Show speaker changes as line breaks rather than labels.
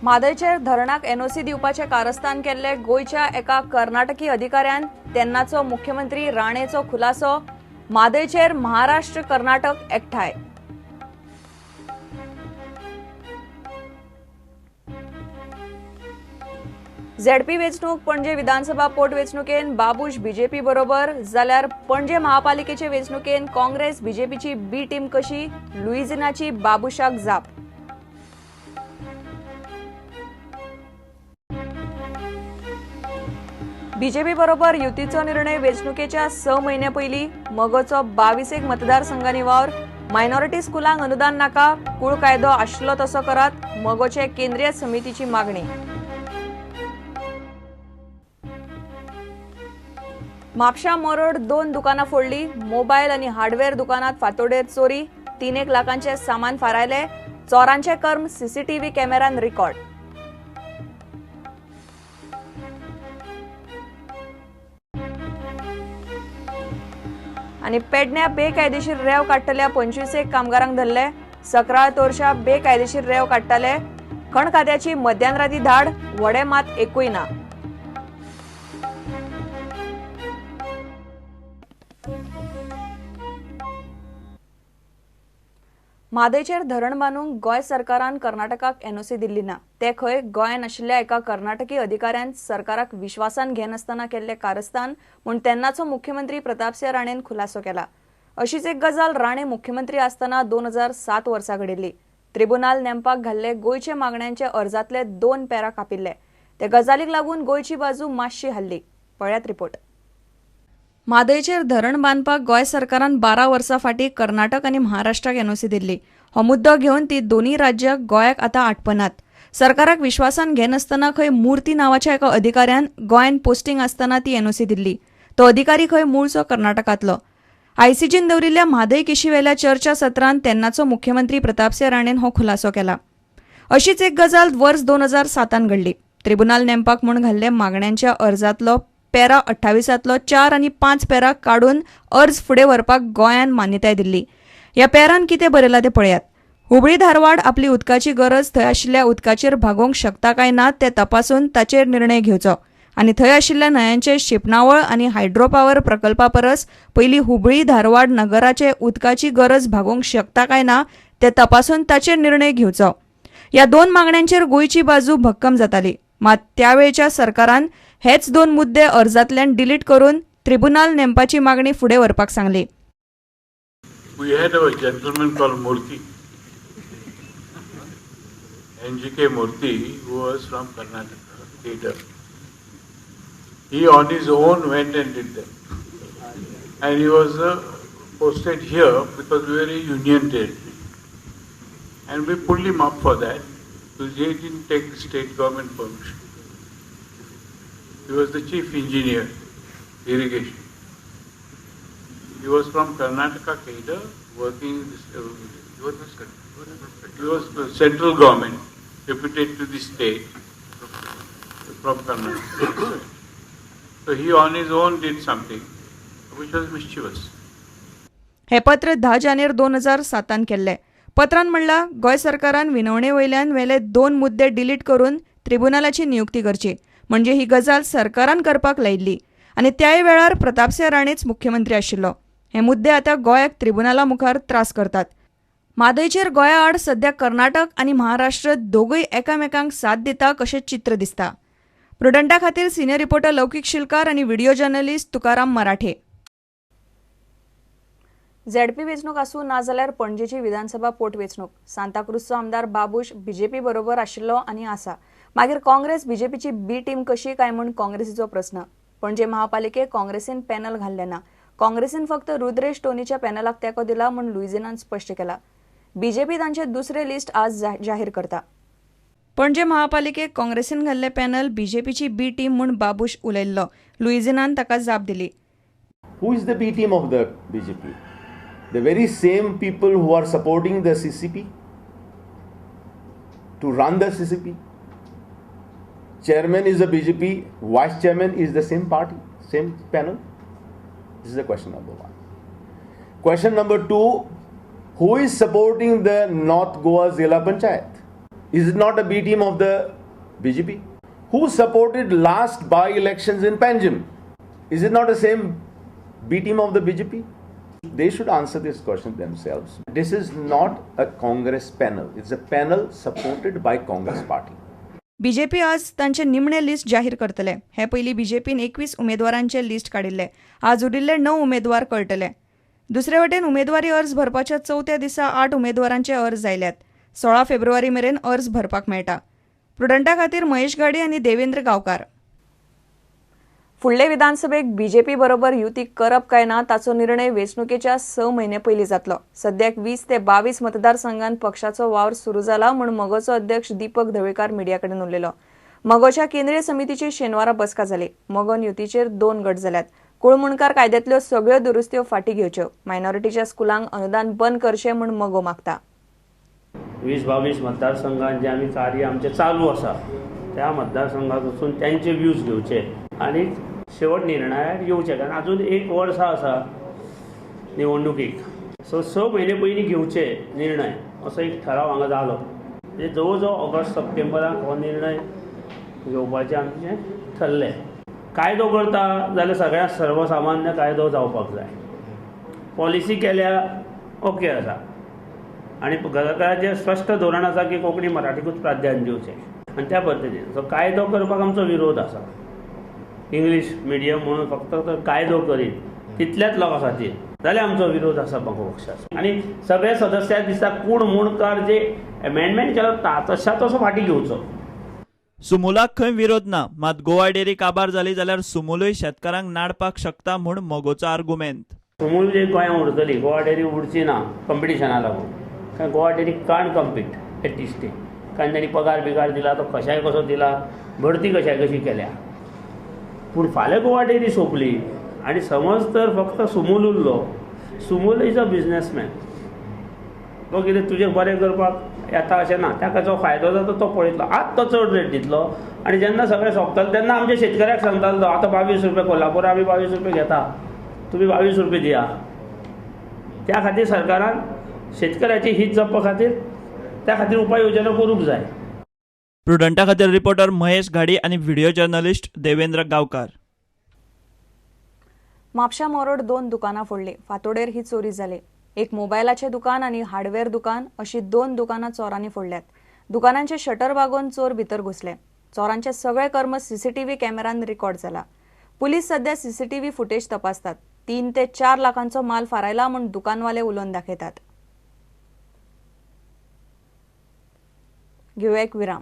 म्हादयचेर धरणाक NOC दिवपाचे कारस्थान केल्ले गोयच्या एका कर्नाटकी अधिकाऱ्यान तेन्नाचो मुख्यमंत्री राणेचो खुलासो, म्हादयचेर महाराष्ट्र कर्नाटक एकठांय. झेडपी वेंचणूक पणजे विधानसभा पोटवेंचणुकेन बाबूश बीजेपी बरोबर, जाल्यार पणजे महापालिकेचे वेंचणुकेन काँग्रेस बीजेपीची बी टीम कशी, लुईझिनाची बाबूशाक जाप. बीजेपी बरोबर युतीचो निर्णय वेंचणुकेच्या 6 म्हयने पयलीं. मगोचो 22 मतदारसंघांनी वावर. मायनॉरिटी स्कुलांक अनुदान नाका, कुळ कायदो आशिल्लो तसो करात, मगोचे केंद्रीय समितीची मागणी. म्हापशा मोरोड 2 दुकानां फोडली. मोबायल आनी हार्डवेअर दुकानात फांतोडेर चोरी. 3 लाखांचे सामान फारायले. चोरांचे कर्म सीसीटीव्ही कॅमेरान रेकॉर्ड. आनी पेडण्या बेकायदेशीर रेंव काडटल्या 25 कामगारांक धरले. सकराळ तोरशा बेकायदेशीर रेंव काडटाले. खण खात्याची मध्यानराती धाड, व्हडे मात एकूय ना. म्हादयचेर धरण बांदूंक गोंय सरकारान कर्नाटकाक एनओसी दिल्ली ना. ते खंय गोंयांत आशिल्ल्या एका कर्नाटकी अधिकाऱ्यान सरकाराक विश्वासान घेनासतना केल्ले कारस्थान म्हूण तेन्नाचो मुख्यमंत्री प्रतापसिंह राणेन खुलासो केला. अशीच एक गजाल राणे मुख्यमंत्री आसतना 2007 वर्सा घडिल्ली. ट्रिब्युनल नेमपाक घाल्ले गोंयचे मागण्यांचे अर्जातले 2 पेरा कापिल्ले. ते गजालीक लागून गोंयची बाजू मातशी हल्ली. पळयात रिपोर्ट. म्हादयचेर धरण बांदपाक गोंय सरकारान 12 वर्सां फाटीं कर्नाटक आनी महाराष्ट्राक एनओसी दिल्ली. हो मुद्दो घेवन ती दोन्ही राज्यां गोंयाक आतां आटपनात. सरकाराक विश्वासान घेनासतना खंय मुर्ती नांवाच्या एका अधिकाऱ्यान गोंयांत पोस्टिंग आसतना ती एनओसी दिल्ली. तो अधिकारी खंय मूळचो कर्नाटकांतलो. आयसीजीन दवरिल्ल्या म्हादय केशीवेल्या चर्चा सत्रांत तेन्नाचो मुख्यमंत्री प्रतापसिंह राणेन हो खुलासो केला. अशीच एक गजाल वर्स 2007 घडली. ट्रिब्युनल नेमपाक म्हूण घाल्ले मागण्यांच्या अर्जातलो पेरा 28तलो 4 आनी 5 पेरा काडून अर्ज फुडें व्हरपाक गोंयान मान्यताय दिल्ली. ह्या पेरान कितें बरयलां तें पळयात. हुबळी धारवाड आपली उदकाची गरज थंय आशिल्ल्या उदकाचेर भागोवंक शकता काय ना तें तपासून ताचेर निर्णय घेवचो आनी थंय आशिल्ल्या न्हंयांचे शिंपणावळ आनी हायड्रो पॉवर प्रकल्पा परस पयलीं हुबळी धारवाड नगराचे उदकाची गरज भागोवंक शकता काय ना तें तपासून ताचेर निर्णय घेवचो. ह्या 2 मागण्यांचेर गोंयची बाजू भक्कम जाताली. मात त्या वेळच्या सरकारान हेच 2 मुद्दे अर्जांतल्यान डिलीट करून ट्रिब्युनल नेमपाची मागणी फुडें व्हरपाक Sangli.
We had a gentleman called Murthy, NGK Murthy, who was from Karnataka, Kedah. He on his own went and did that. And he was posted here because we were a union territory. And we pulled him up for that because he didn't take the state government permission. He was the chief engineer, irrigation. He was from Karnataka, Kedah, working in this, he was the central government, deputed to the state from Karnataka. So he on his own did something which was mischievous.
हे पत्र 10 जानेर 2007 केल्ले. पत्रान म्हणला गोंय सरकारान विनवणे वयल्यान वेले 2 मुद्दे delete करून ट्रिब्युनलाची नियुक्ती करची, म्हणजे ही गजाल सरकारान करपाक लायिल्ली. आनी त्याय वेळार प्रतापसिंह राणेच मुख्यमंत्री आशिल्लो. हे मुद्दे आतां गोंयाक ट्रिब्युनला मुखार त्रास करतात. म्हादयचेर गोंया आड सध्या कर्नाटक आनी महाराष्ट्र दोगूय एकामेकांक साथ दिता कशें चित्र दिसता. प्रुडंटा खातीर सिनियर रिपोर्टर लौकीक शिलकार आनी व्हिडिओ जर्नलिस्ट तुकाराम मराठे. झेडपी वेंचणूक आसूं ना जाल्यार पणजेची विधानसभा पोटवेंचणूक. सांताक्रूजचो आमदार बाबूश बीजेपी बरोबर आशिल्लो आनी आसा. मागीर काँग्रेस बीजेपीची बी टीम कशी काय म्हूण काँग्रेसीचो प्रस्न. पणजे महापालिकेक काँग्रेसीन पॅनल घाल्ले ना. काँग्रेसीन फक्त रुद्रेश टोनीच्या पॅनलाक तेंको दिला म्हूण लुईझिनान स्पश्ट केला. बीजेपी तांचे दुसरे लिस्ट आज जाहीर करता. पणजे महापालिकेक काँग्रेसीन घाल्ले पॅनल बीजेपीची बी टीम म्हूण बाबूश उलयल्लो. लुईझिनान ताका जाप दिली.
Who is the B team of the BJP? The very same people who are supporting the CCP to run the CCP. Chairman is the BJP, vice chairman is the same party, same panel. This is the question number 1. Question number 2, who is supporting the North Goa Zilla Panchayat? Is it not a B team of the BJP? Who supported last by-elections in Panjim? Is it not the same B team of the BJP? They should answer this question themselves. This is not a Congress panel. It's a panel supported by Congress party.
BJP आज तांचे निमणे list जाहीर करतले. हे पयलीं बीजेपीन 21 उमेदवारांचे list काडिल्ले. आज उरिल्ले 9 उमेदवार कळटले. दुसरे वटेन उमेदवारी अर्ज भरपाच्या 4थ्या दिसा 8 उमेदवारांचे अर्ज आयल्यात. 16 फेब्रुवारी मेरेन अर्ज भरपाक मेळटा. प्रुडंटा खातीर महेश गाडी आनी देवेंद्र गांवकार. फुडले विधानसभेक बीजेपी बरोबर युती करप काय ना ताचो निर्णय वेंचणुकेच्या 6 म्हयने पयलीं जातलो. सद्याक 20 ते 22 मतदारसंघांत पक्षाचो वावर सुरू जाला म्हूण मगोचो अध्यक्ष दीपक ढवळीकर मिडिया कडेन उलयलो. मगोच्या केंद्रीय समितीची शेनवारा बसका जाली. मगोन युतीचेर 2 गट जाल्यात. कुळमुणकार कायद्यांतल्यो सगळ्यो दुरुस्त्यो फाटीं घेवच्यो. मायनॉरिटीच्या स्कुलांक अनुदान बंद करचें म्हूण मगो मागता.
20-22 मतदारसंघात जे आम्ही कार्य आमचे चालू आसा त्या मतदारसंघात वचून त्यांचे व्ह्यूज घेवचे आणि शेवट निर्णयार येवचे. कारण अजून 1 वर्स आसा निवडणुकीक. सो 6 म्हयने पयलीं घेवचे निर्णय असो एक ठराव हांगा जालो. म्हणजे जवळ जवळ ऑगस्ट सप्टेंबराक हो निर्णय घेवपाचें आमचें ठरलें. कायदो करता जाल्यार सगळ्यांत सर्वसामान्य कायदो जावपाक जाय. पॉलिसी केल्या ओके आसा आणि घराचे स्पश्ट धोरण आसा की कोंकणी मराठीकूच प्राधान्य दिवचें आणि त्या पद्दतीन सो कायदो करपाक आमचो विरोध आसा. इंग्लीश मिडियम म्हणून फक्त तर कायदो करीत तितल्याच लोकां खातीर जाल्यार आमचो विरोध आसा पक्षाचो. आनी सगळे सदस्य दिसता कुणमुणकार जे अमेंडमेंट केलो तशा तसो फाटीं घेवचो.
सुमुलाक खंय विरोध ना, मात गोवा डेरी काबार जाली जाल्यार सुमुलूय शेतकारांक नाडपाक शकता म्हूण मगोचो आर्ग्युमेंट.
सुमूल जे गोंयांत उरतली, गोवा डेरी उरची ना कंपिटिशना लागून. कारण गोवा डेरी काण कम्पीट एट दी स्टेज. कारण तांणी पगार बिगार दिला, तो कशाय कसो दिला, भरती कशाय कशी केल्या. पूण फाल्यां गोवा डेरी सोंपली आनी समज तर फक्त सुमूल उरलो. Sumul is a businessman. तो कितें तुजें बरें करपाक येता अशें ना. ताका जो फायदो जाता तो पळयतलो. आज तो चड रेट दितलो आनी जेन्ना सगळें सोंपतलें तेन्ना आमच्या शेतकऱ्याक सांगतालो तो आतां 22 रुपया कोल्हापूर आमी 22 रुपया घेता, तुमी 22 रुपया दिया. त्या खातीर सरकारान शेतकऱ्याची हीत जपपा खातीर त्या खातीर उपाय योजना करूंक जाय.
प्रुडंटा खातीर रिपोर्टर महेश घाडी आनी व्हिडिओ जर्नलिस्ट देवेंद्र गांवकार.
म्हापशा मोरोड 2 दुकानां फोडली. फातोडेर ही चोरी जाली. एक मोबायलाचें दुकान आनी हार्डवेअर दुकान अशी 2 दुकानां चोरांनी फोडल्यात. दुकानांचे शटर बागोवन चोर भितर घुसले. चोरांचे सगळे कर्म सीसीटीव्ही कॅमेरान रिकॉर्ड जाला. पुलीस सध्या सीसीटीव्ही फुटेज तपासतात. 3 ते 4 लाखांचो माल फारायला म्हूण दुकानवाले उलोवन दाखयतात. घेऊया एक विराम.